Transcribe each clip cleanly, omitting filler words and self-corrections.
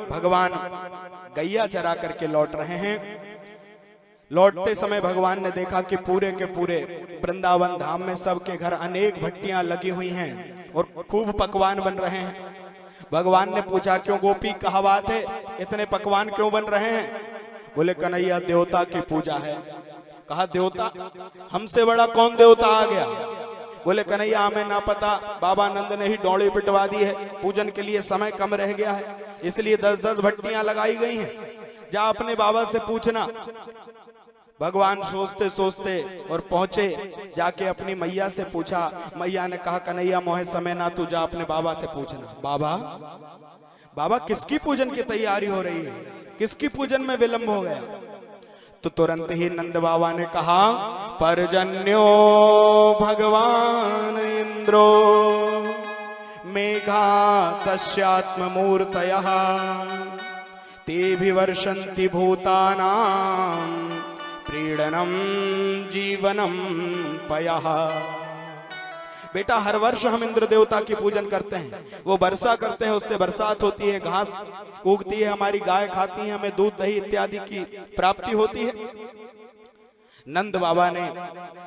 भगवान गैया चरा करके लौट रहे हैं। लौटते समय भगवान ने देखा कि पूरे के पूरे वृंदावन धाम में सबके घर अनेक भट्टियां लगी हुई हैं और खूब पकवान बन रहे हैं। भगवान ने पूछा, क्यों गोपी कहा बात है, इतने पकवान क्यों बन रहे हैं? बोले, कन्हैया देवता की पूजा है। कहा, देवता? हमसे बड़ा कौन देवता आ गया? बोले, कन्हैया हमें ना पता, बाबा नंद ने ही डोली पिटवा दी है, पूजन के लिए समय कम रह गया है, इसलिए 10-10 भट्टियां लगाई गई हैं, जा अपने बाबा से पूछना। भगवान सोचते सोचते और पहुंचे, जाके अपनी मैया से पूछा। मैया ने कहा, कन्हैया मोहे समय ना, तू जा अपने बाबा से पूछना। बाबा? बाबा किसकी पूजन की तैयारी हो रही है, किसकी पूजन में विलंब हो गया? तो तुरंत ही नंद बाबा ने कहा, परजन्यो भगवान इंद्रो मेघा तस्यात्म मूर्तयः ते वर्षन्ति भूतानां प्रीडनम जीवनम पयः। बेटा, हर वर्ष हम इंद्र देवता की पूजन करते हैं, वो वर्षा करते हैं, उससे बरसात होती है, घास उगती है, हमारी गाय खाती है, हमें दूध दही इत्यादि की प्राप्ति होती है। नंद बाबा ने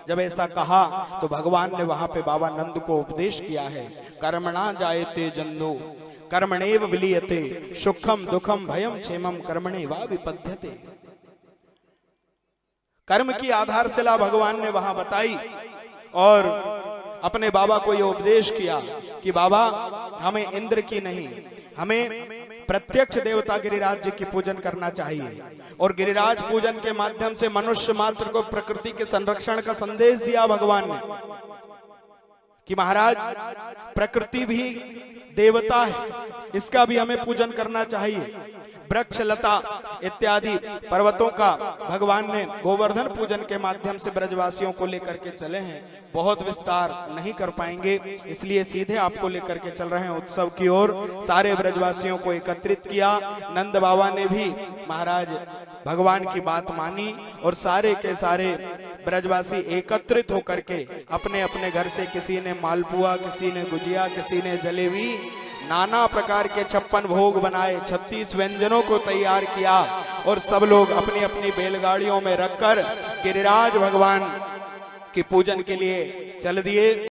जब ऐसा कहा तो भगवान ने वहां पे बाबा नंद को उपदेश किया है, कर्मणा जायते जन्नो कर्मणेव विलीयते सुखम दुखम भयम क्षेमम कर्मणेवा विपद्यते। कर्म की आधारशिला भगवान ने वहां बताई और अपने बाबा को यह उपदेश किया कि बाबा, हमें इंद्र की नहीं, हमें प्रत्यक्ष देवता गिरिराज जी की पूजन करना चाहिए। और गिरिराज पूजन के माध्यम से मनुष्य मात्र को प्रकृति के संरक्षण का संदेश दिया भगवान ने कि महाराज, प्रकृति भी देवता है, इसका भी हमें पूजन करना चाहिए। वृक्ष लता इत्यादि पर्वतों का भगवान ने गोवर्धन पूजन के माध्यम से ब्रजवासियों को लेकर के चले हैं। बहुत विस्तार नहीं कर पाएंगे, इसलिए सीधे आपको लेकर के चल रहे हैं उत्सव की ओर। सारे ब्रजवासियों को एकत्रित किया। नंद बाबा ने भी महाराज भगवान की बात मानी और सारे के सारे ब्रजवासी एकत्रित होकर के अपने अपने घर से, किसी ने मालपुआ, किसी ने गुजिया, किसी ने जलेबी, नाना प्रकार के 56 भोग बनाए, 36 व्यंजनों को तैयार किया और सब लोग अपनी अपनी बैलगाड़ियों में रखकर गिरिराज भगवान की पूजन के लिए चल दिए।